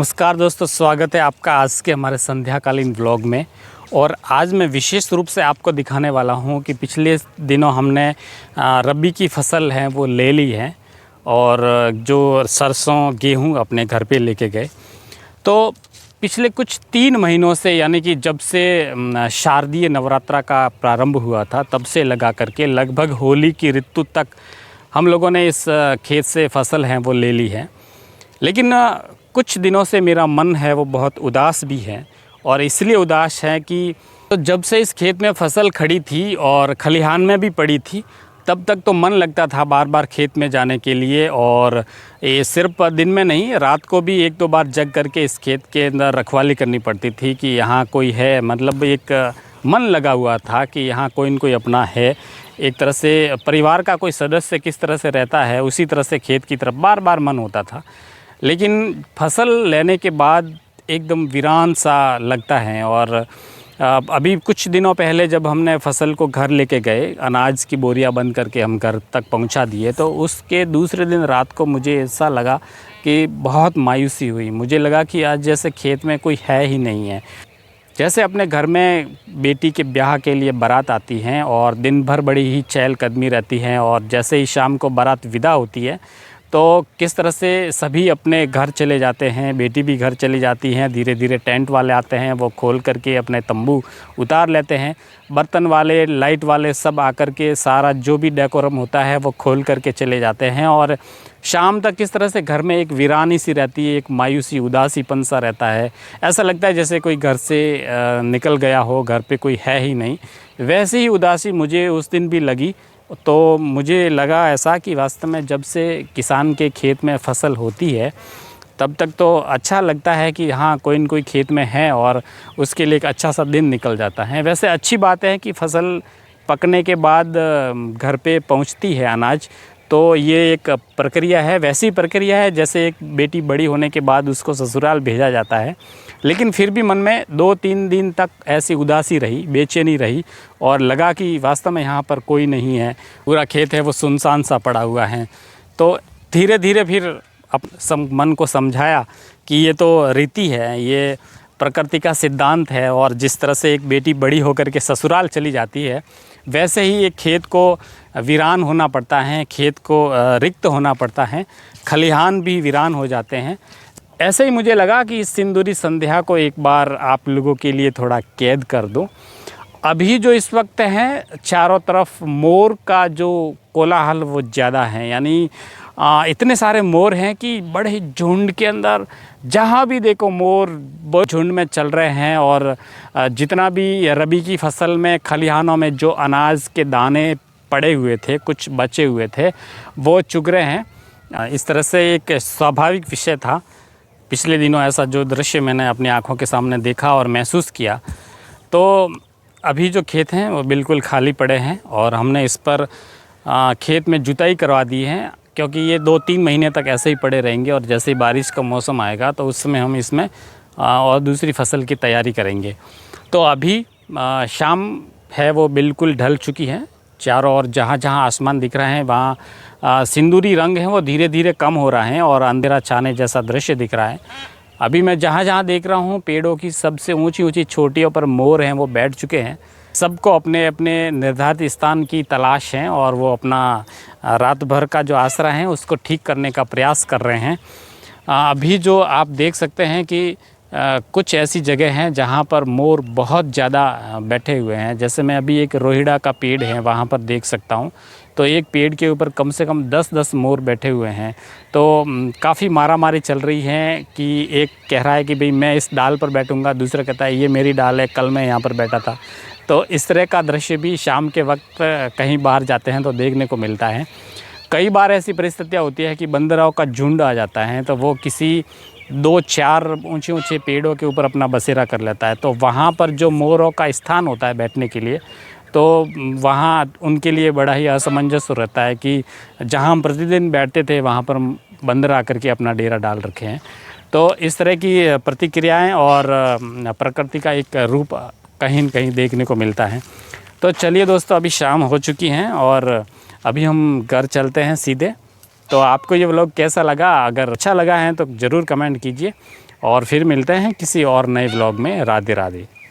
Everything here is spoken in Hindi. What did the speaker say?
नमस्कार दोस्तों, स्वागत है आपका आज के हमारे संध्याकालीन व्लॉग में। और आज मैं विशेष रूप से आपको दिखाने वाला हूं कि पिछले दिनों हमने रबी की फसल है वो ले ली है और जो सरसों गेहूं अपने घर पे लेके गए। तो पिछले कुछ 3 महीनों से, यानी कि जब से शारदीय नवरात्रा का प्रारंभ हुआ था तब से लगा करके लगभग होली की ऋतु तक हम लोगों ने इस खेत से फसल है वो ले ली है। लेकिन कुछ दिनों से मेरा मन है वो बहुत उदास भी है, और इसलिए उदास है कि तो जब से इस खेत में फसल खड़ी थी और खलिहान में भी पड़ी थी तब तक तो मन लगता था बार बार खेत में जाने के लिए। और ये सिर्फ दिन में नहीं, रात को भी 1-2 बार जग करके इस खेत के अंदर रखवाली करनी पड़ती थी कि यहाँ कोई है, मतलब एक मन लगा हुआ था कि यहाँ कोई न कोई अपना है। एक तरह से परिवार का कोई सदस्य किस तरह से रहता है उसी तरह से खेत की तरफ बार बार मन होता था। लेकिन फसल लेने के बाद एकदम वीरान सा लगता है। और अभी कुछ दिनों पहले जब हमने फसल को घर लेके गए, अनाज की बोरियां बंद करके हम घर तक पहुंचा दिए, तो उसके दूसरे दिन रात को मुझे ऐसा लगा कि बहुत मायूसी हुई। मुझे लगा कि आज जैसे खेत में कोई है ही नहीं है। जैसे अपने घर में बेटी के ब्याह के लिए बारात आती हैं और दिन भर बड़ी ही चहलकदमी रहती हैं, और जैसे ही शाम को बारात विदा होती है तो किस तरह से सभी अपने घर चले जाते हैं, बेटी भी घर चली जाती हैं। धीरे धीरे टेंट वाले आते हैं, वो खोल करके अपने तंबू उतार लेते हैं। बर्तन वाले, लाइट वाले सब आकर के सारा जो भी डेकोरम होता है वो खोल करके चले जाते हैं। और शाम तक किस तरह से घर में एक वीरानी सी रहती है, एक मायूसी उदासीपन सा रहता है। ऐसा लगता है जैसे कोई घर से निकल गया हो, घर पे कोई है ही नहीं। वैसे ही उदासी मुझे उस दिन भी लगी। तो मुझे लगा ऐसा कि वास्तव में जब से किसान के खेत में फसल होती है तब तक तो अच्छा लगता है कि हाँ कोई न कोई खेत में है और उसके लिए एक अच्छा सा दिन निकल जाता है। वैसे अच्छी बात है कि फसल पकने के बाद घर पे पहुंचती है अनाज, तो ये एक प्रक्रिया है, वैसी प्रक्रिया है जैसे एक बेटी बड़ी होने के बाद उसको ससुराल भेजा जाता है। लेकिन फिर भी मन में 2-3 दिन तक ऐसी उदासी रही, बेचैनी रही, और लगा कि वास्तव में यहाँ पर कोई नहीं है, पूरा खेत है वो सुनसान सा पड़ा हुआ है। तो धीरे धीरे फिर मन को समझाया कि ये तो रीति है, ये प्रकृति का सिद्धांत है, और जिस तरह से एक बेटी बड़ी होकर के ससुराल चली जाती है वैसे ही एक खेत को वीरान होना पड़ता है, खेत को रिक्त होना पड़ता है, खलिहान भी वीरान हो जाते हैं। ऐसे ही मुझे लगा कि इस सिंदूरी संध्या को एक बार आप लोगों के लिए थोड़ा कैद कर दूं। अभी जो इस वक्त है चारों तरफ मोर का जो कोलाहल वो ज़्यादा है, यानी इतने सारे मोर हैं कि बड़े झुंड के अंदर जहाँ भी देखो मोर बहुत झुंड में चल रहे हैं। और जितना भी रबी की फसल में खलिहानों में जो अनाज के दाने पड़े हुए थे, कुछ बचे हुए थे, वो चुग रहे हैं। इस तरह से एक स्वाभाविक विषय था। पिछले दिनों ऐसा जो दृश्य मैंने अपनी आँखों के सामने देखा और महसूस किया। तो अभी जो खेत हैं वो बिल्कुल खाली पड़े हैं और हमने इस पर खेत में जुताई करवा दी है, क्योंकि ये 2-3 महीने तक ऐसे ही पड़े रहेंगे। और जैसे ही बारिश का मौसम आएगा तो उस समय हम इसमें और दूसरी फसल की तैयारी करेंगे। तो अभी शाम है वो बिल्कुल ढल चुकी है। चारों ओर जहाँ जहाँ आसमान दिख रहे हैं वहाँ सिंदूरी रंग है वो धीरे धीरे कम हो रहा है और अंधेरा छाने जैसा दृश्य दिख रहा है। अभी मैं जहाँ जहाँ देख रहा हूँ पेड़ों की सबसे ऊंची ऊंची चोटियों पर मोर हैं वो बैठ चुके हैं। सबको अपने अपने निर्धारित स्थान की तलाश है और वो अपना रात भर का जो आसरा है उसको ठीक करने का प्रयास कर रहे हैं। अभी जो आप देख सकते हैं कि कुछ ऐसी जगह हैं जहाँ पर मोर बहुत ज़्यादा बैठे हुए हैं। जैसे मैं अभी एक रोहिड़ा का पेड़ है वहाँ पर देख सकता हूँ, तो एक पेड़ के ऊपर कम से कम 10-10 मोर बैठे हुए हैं। तो काफ़ी मारामारी चल रही है कि एक कह रहा है कि भाई मैं इस डाल पर बैठूंगा, दूसरा कहता है ये मेरी डाल है, कल मैं यहाँ पर बैठा था। तो इस तरह का दृश्य भी शाम के वक्त कहीं बाहर जाते हैं तो देखने को मिलता है। कई बार ऐसी परिस्थितियाँ होती है कि बंदरों का झुंड आ जाता है, तो वो किसी 2-4 ऊंचे ऊंचे पेड़ों के ऊपर अपना बसेरा कर लेता है। तो वहाँ पर जो मोरों का स्थान होता है बैठने के लिए, तो वहाँ उनके लिए बड़ा ही असमंजस रहता है कि जहाँ हम प्रतिदिन बैठते थे वहाँ पर बंदर आकर के अपना डेरा डाल रखे हैं। तो इस तरह की प्रतिक्रियाएं और प्रकृति का एक रूप कहीं न कहीं देखने को मिलता है। तो चलिए दोस्तों, अभी शाम हो चुकी हैं और अभी हम घर चलते हैं सीधे। तो आपको ये व्लॉग कैसा लगा? अगर अच्छा लगा है तो ज़रूर कमेंट कीजिए और फिर मिलते हैं किसी और नए ब्लॉग में। राधे राधे।